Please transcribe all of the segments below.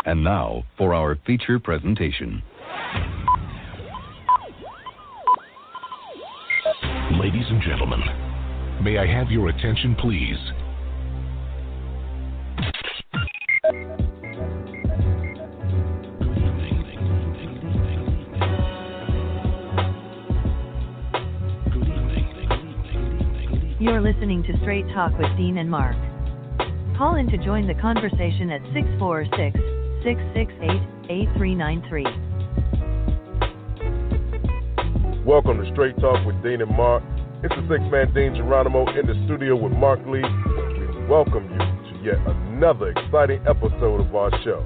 And now for our feature presentation. Ladies and gentlemen, may I have your attention, please? You're listening to Straight Talk with Dean and Mark. Call in to join the conversation at 646-668-8393. Welcome to Straight Talk with Dean and Mark. It's the six-man Dean Geronimo in the studio with Mark Lee. We welcome you to yet another exciting episode of our show.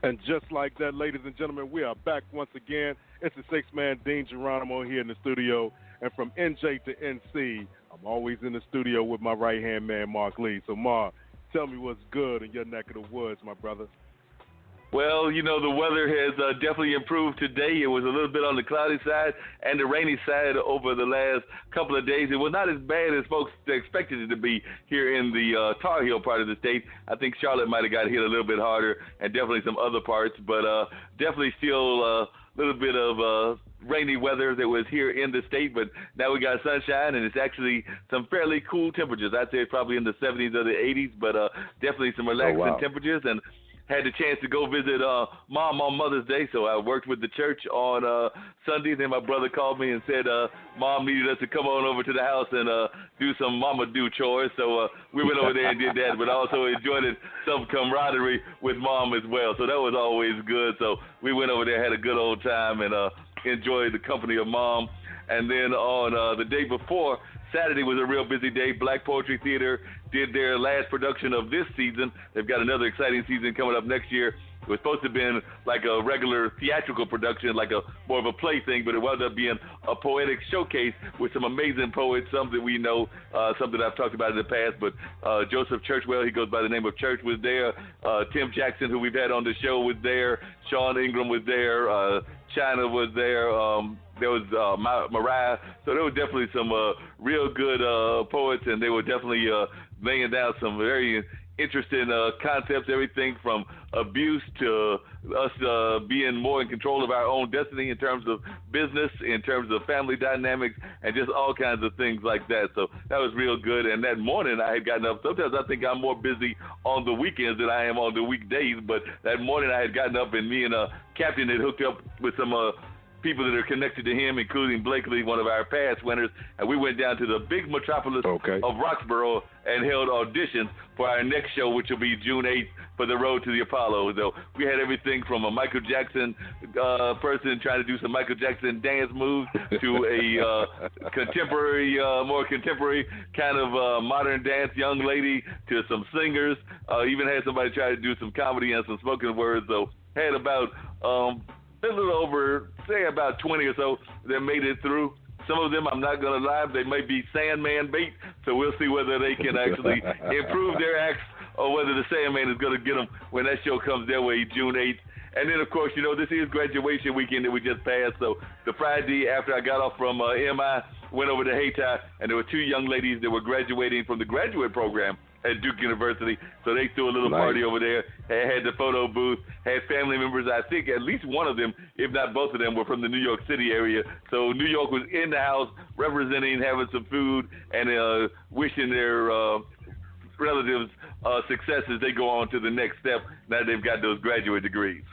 And just like that, ladies and gentlemen, we are back once again. It's the six-man Dean Geronimo here in the studio. And from NJ to NC, I'm always in the studio with my right-hand man, Mark Lee. So, Mark, tell me what's good in your neck of the woods, my brother. Well, you know, the weather has definitely improved today. It was a little bit on the cloudy side and the rainy side over the last couple of days. It was not as bad as folks expected it to be here in the Tar Heel part of the state. I think Charlotte might have got hit a little bit harder and definitely some other parts, but definitely still a little bit of rainy weather that was here in the state, but now we got sunshine, and it's actually some fairly cool temperatures. I'd say it's probably in the 70s or the 80s, but definitely some relaxing temperatures, and had the chance to go visit Mom on Mother's Day, so I worked with the church on Sunday. Then my brother called me and said Mom needed us to come on over to the house and do some mama do chores, so we went over there and did that, but also enjoyed some camaraderie with Mom as well, so that was always good. So we went over there, had a good old time, and enjoyed the company of Mom. And then on the day before, Saturday was a real busy day. Black Poetry Theater did their last production of this season. They've got another exciting season coming up next year. It was supposed to have been like a regular theatrical production, like a more of a play thing, but it wound up being a poetic showcase with some amazing poets, some that we know, some that I've talked about in the past, but Joseph Churchwell, he goes by the name of Church, was there. Tim Jackson, who we've had on the show, was there. Sean Ingram was there. China was there. There was Mariah. So there were definitely some real good poets, and they were definitely laying down some very interesting concepts, everything from abuse to us being more in control of our own destiny in terms of business, in terms of family dynamics, and just all kinds of things like that. So that was real good. And that morning I had gotten up. Sometimes I think I'm more busy on the weekends than I am on the weekdays, but that morning I had gotten up, and me and Captain had hooked up with some people that are connected to him, including Blakely, one of our past winners, and we went down to the big metropolis of Roxborough and held auditions for our next show, which will be June 8th for the Road to the Apollo. So we had everything from a Michael Jackson person trying to do some Michael Jackson dance moves to a contemporary, more contemporary kind of modern dance young lady to some singers. Even had somebody try to do some comedy and some spoken words. So had about a little over, say about 20 or so that made it through. Some of them, I'm not going to lie, they may be Sandman bait, so we'll see whether they can actually improve their acts or whether the Sandman is going to get them when that show comes their way, June 8th. And then, of course, you know, this is graduation weekend that we just passed, so the Friday after I got off from MI, went over to Hayti, and there were two young ladies that were graduating from the graduate program at Duke University, so they threw a little party over there, had the photo booth, had family members. I think at least one of them, if not both of them, were from the New York City area. So New York was in the house representing, having some food, and wishing their relatives success as they go on to the next step now they've got those graduate degrees.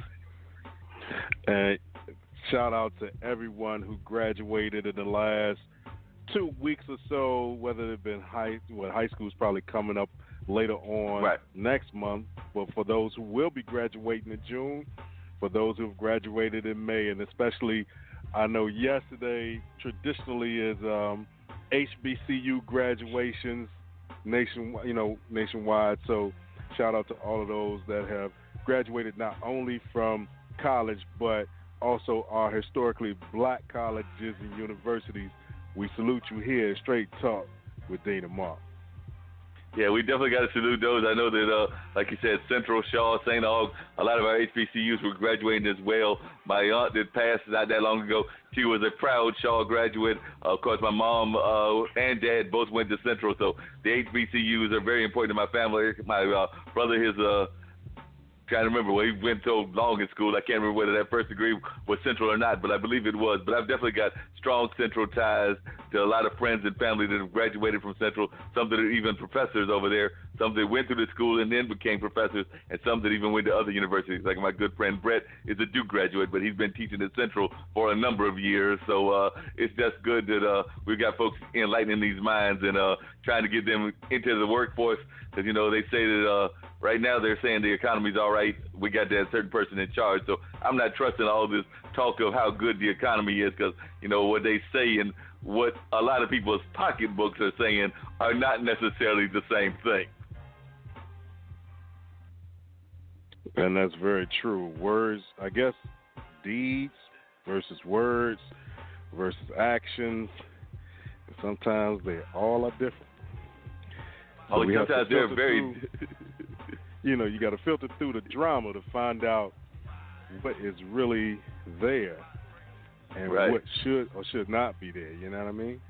And shout out to everyone who graduated in the last 2 weeks or so, whether it's been high school is probably coming up later on next month, but for those who will be graduating in June, for those who have graduated in May, and especially I know yesterday traditionally is HBCU graduations nationwide. So shout out to all of those that have graduated not only from college but also are historically black colleges and universities. We salute you here, Straight Talk with Dean and Mark. Yeah, we definitely got to salute those. I know that, like you said, Central, Shaw, St. Aug, a lot of our HBCUs were graduating as well. My aunt that passed not that long ago, she was a proud Shaw graduate. Of course, my mom and dad both went to Central, so the HBCUs are very important to my family. My brother, his trying to remember, well, he went so long in school, I can't remember whether that first degree was Central or not, but I believe it was. But I've definitely got strong Central ties to a lot of friends and family that have graduated from Central, some that are even professors over there, some that went through the school and then became professors, and some that even went to other universities. Like my good friend Brett is a Duke graduate, but he's been teaching at Central for a number of years. So it's just good that we've got folks enlightening these minds and trying to get them into the workforce, because, you know, they say that right now they're saying the economy's all right. We got that certain person in charge. So I'm not trusting all this talk of how good the economy is, because, you know, what they say and what a lot of people's pocketbooks are saying are not necessarily the same thing. And that's very true. Words, I guess, deeds versus words versus actions. Sometimes they all are different. Oh, sometimes they're very... You know, you got to filter through the drama to find out what is really there and right. what should or should not be there. You know what I mean?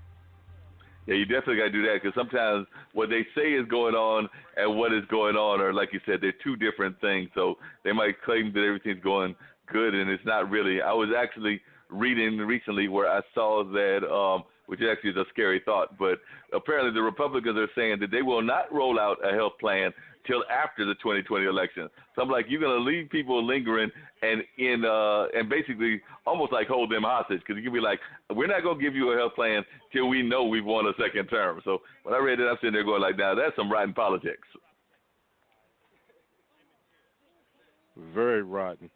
Yeah, you definitely got to do that, because sometimes what they say is going on and what is going on are, like you said, they're two different things. So they might claim that everything's going good, and it's not really. I was actually reading recently where I saw that, which actually is a scary thought, but apparently the Republicans are saying that they will not roll out a health plan till after the 2020 election. So I'm like, you're going to leave people lingering and basically almost like hold them hostage, because you can be like, we're not going to give you a health plan till we know we've won a second term. So when I read it, I'm sitting there going like, now that's some rotten politics. Very rotten.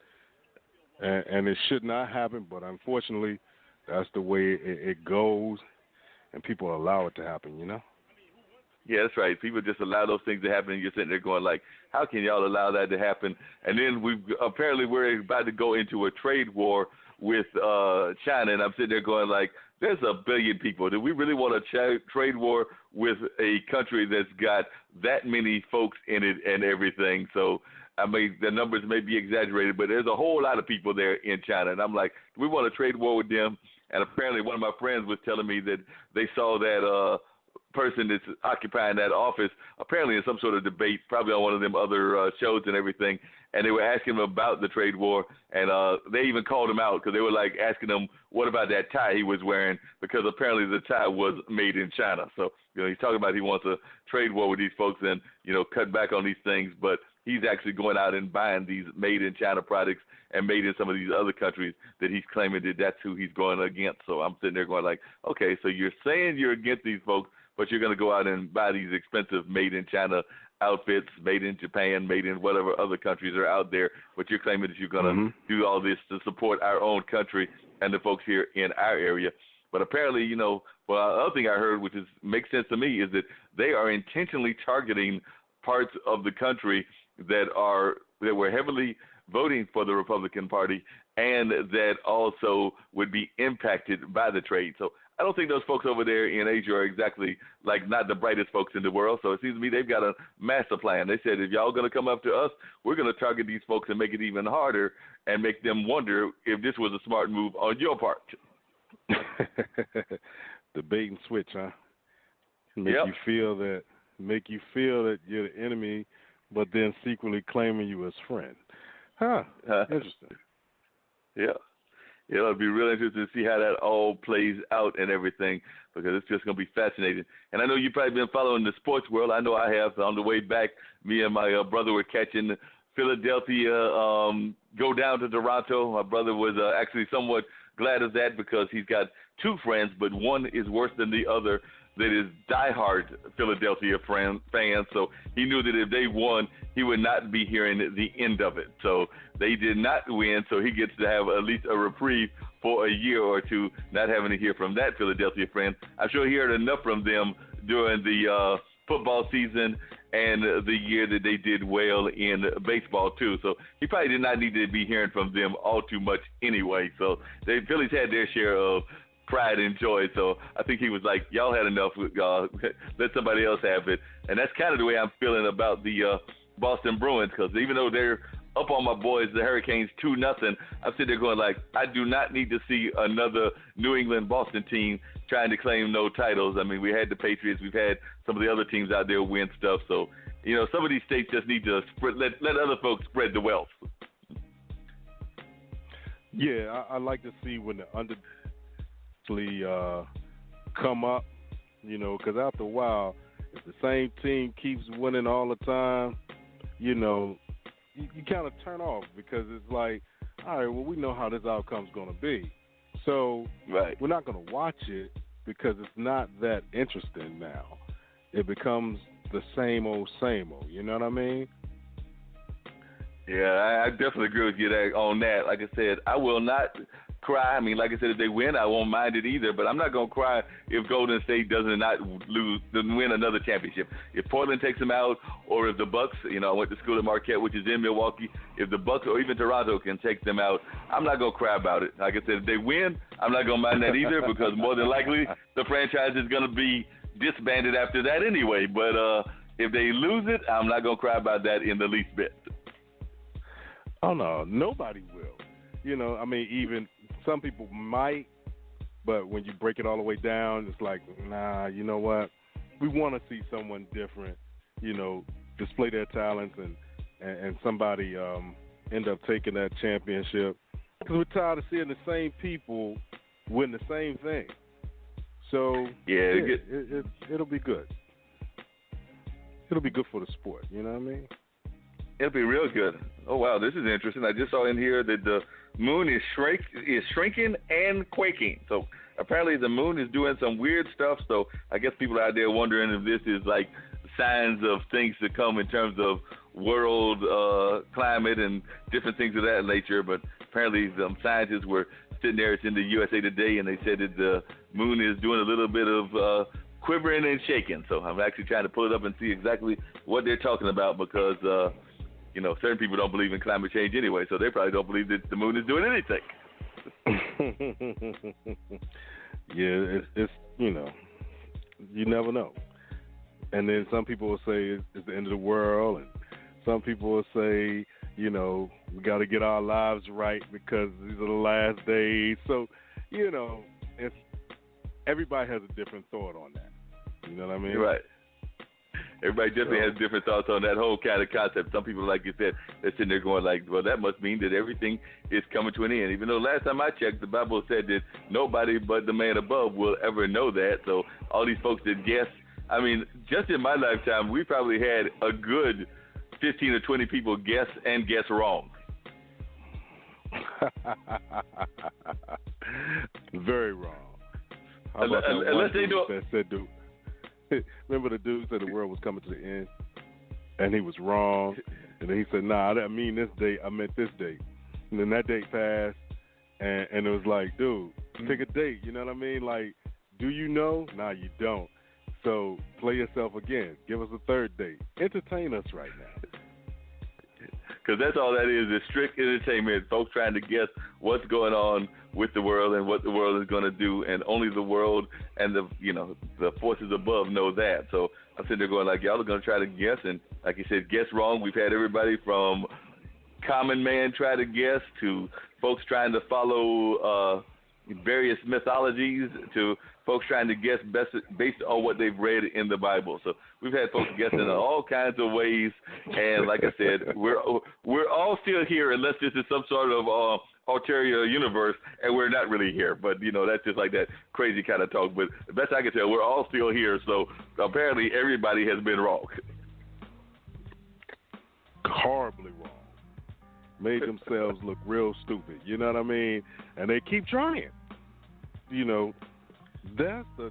And it should not happen, but unfortunately, that's the way it goes, and people allow it to happen, you know? Yeah, that's right. People just allow those things to happen, and you're sitting there going like, how can y'all allow that to happen? And then we're about to go into a trade war with China, and I'm sitting there going like, there's a billion people. Do we really want a trade war with a country that's got that many folks in it and everything? So, I mean, the numbers may be exaggerated, but there's a whole lot of people there in China. And I'm like, do we want a trade war with them? And apparently one of my friends was telling me that they saw that person that's occupying that office apparently in some sort of debate, probably on one of them other shows and everything, and they were asking him about the trade war, and they even called him out, because they were like asking him what about that tie he was wearing, because apparently the tie was made in China. So, you know, he's talking about he wants a trade war with these folks and, you know, cut back on these things, but he's actually going out and buying these made in China products and made in some of these other countries that he's claiming that that's who he's going against. So I'm sitting there going like, okay, so you're saying you're against these folks, but you're going to go out and buy these expensive made in China outfits, made in Japan, made in whatever other countries are out there, but you're claiming that you're going to do all this to support our own country and the folks here in our area. But apparently, you know, well, the other thing I heard, which makes sense to me, is that they are intentionally targeting parts of the country that were heavily voting for the Republican Party and that also would be impacted by the trade. So I don't think those folks over there in Asia are exactly like not the brightest folks in the world. So it seems to me they've got a master plan. They said, if y'all going to come up to us, we're going to target these folks and make it even harder and make them wonder if this was a smart move on your part. The bait and switch, huh? Make you feel that you're the enemy, but then secretly claiming you as friend. Interesting. Yeah. It'll be real interesting to see how that all plays out and everything, because it's just going to be fascinating. And I know you've probably been following the sports world. I know I have. On the way back, me and my brother were catching Philadelphia go down to Toronto. My brother was actually somewhat glad of that, because he's got two friends, but one is worse than the other, that is diehard Philadelphia fans. So he knew that if they won, he would not be hearing the end of it. So they did not win, so he gets to have at least a reprieve for a year or two, not having to hear from that Philadelphia friend. I'm sure he heard enough from them during the football season and the year that they did well in baseball too. So he probably did not need to be hearing from them all too much anyway. So the Phillies had their share of pride and joy. So I think he was like, y'all had enough. Let somebody else have it. And that's kind of the way I'm feeling about the Boston Bruins, because even though they're up on my boys, the Hurricanes 2-0, I'm sitting there going like, I do not need to see another New England Boston team trying to claim no titles. I mean, we had the Patriots, we've had some of the other teams out there win stuff. So, some of these states just need to let other folks spread the wealth. Yeah, I like to see when the under come up, because after a while, if the same team keeps winning all the time, you kind of turn off, because it's like, all right, well, we know how this outcome's going to be. So we're not going to watch it because it's not that interesting now. It becomes the same old, you know what I mean? Yeah, I definitely agree with you on that. Like I said, I will not cry. I mean, like I said, if they win, I won't mind it either. But I'm not going to cry if Golden State doesn't win another championship. If Portland takes them out, or if the Bucks, I went to school at Marquette, which is in Milwaukee. If the Bucks or even Toronto can take them out, I'm not going to cry about it. Like I said, if they win, I'm not going to mind that either, because more than likely the franchise is going to be disbanded after that anyway. But if they lose it, I'm not going to cry about that in the least bit. Oh, no, nobody will. Even some people might, but when you break it all the way down, it's like, nah, you know what? We want to see someone different, display their talents and somebody end up taking that championship, because we're tired of seeing the same people win the same thing. So, it'll be good. It'll be good for the sport, you know what I mean? It'll be real good. Oh, wow, this is interesting. I just saw in here that the moon is shrinking and quaking. So apparently the moon is doing some weird stuff. So I guess people out there wondering if this is like signs of things to come in terms of world climate and different things of that nature. But apparently some scientists were sitting there. It's in the USA Today, and they said that the moon is doing a little bit of quivering and shaking. So I'm actually trying to pull it up and see exactly what they're talking about, because certain people don't believe in climate change anyway, so they probably don't believe that the moon is doing anything. Yeah, it's you never know. And then some people will say it's the end of the world, and some people will say, we got to get our lives right because these are the last days. So, it's everybody has a different thought on that. You know what I mean? Right. Everybody definitely has different thoughts on that whole kind of concept. Some people, like you said, they're sitting there going like, well, that must mean that everything is coming to an end. Even though last time I checked, the Bible said that nobody but the man above will ever know that. So all these folks that guess, just in my lifetime, we probably had a good 15 or 20 people guess and guess wrong. Very wrong. How about unless they do that said, dude? Remember the dude said the world was coming to the end, and he was wrong, and then he said, nah, I didn't mean this date, I meant this date. And then that date passed, and it was like, dude, pick a date, you know what I mean? Like, do you know? Nah, you don't. So play yourself again. Give us a third date. Entertain us right now. Because that's all that is strict entertainment. Folks trying to guess what's going on with the world and what the world is going to do, and only the world and the forces above know that. So I'm sitting there going like, y'all are going to try to guess, and like you said, guess wrong. We've had everybody from common man try to guess to folks trying to follow various mythologies to folks trying to guess based on what they've read in the Bible. So we've had folks guessing in all kinds of ways, and like I said, we're all still here unless this is some sort of ulterior universe, and we're not really here. But that's just like that crazy kind of talk. But the best I can tell, we're all still here. So apparently everybody has been wrong. Horribly wrong. Made themselves look real stupid. You know what I mean? And they keep trying. That's the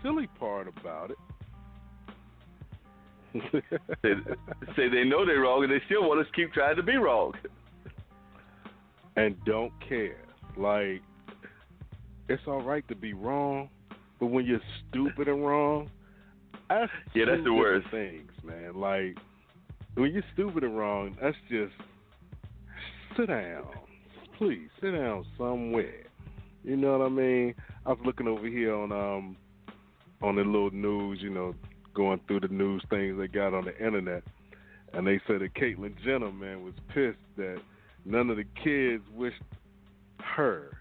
silly part about it. Say they know they're wrong, and they still want us to keep trying to be wrong. And don't care. Like, it's all right to be wrong, but when you're stupid and wrong, that's the worst things, man. Like, when you're stupid and wrong, that's just sit down. Please sit down somewhere. You know what I mean? I was looking over here on the little news, going through the news things they got on the internet, and they said that Caitlyn Jenner, man, was pissed that none of the kids wished her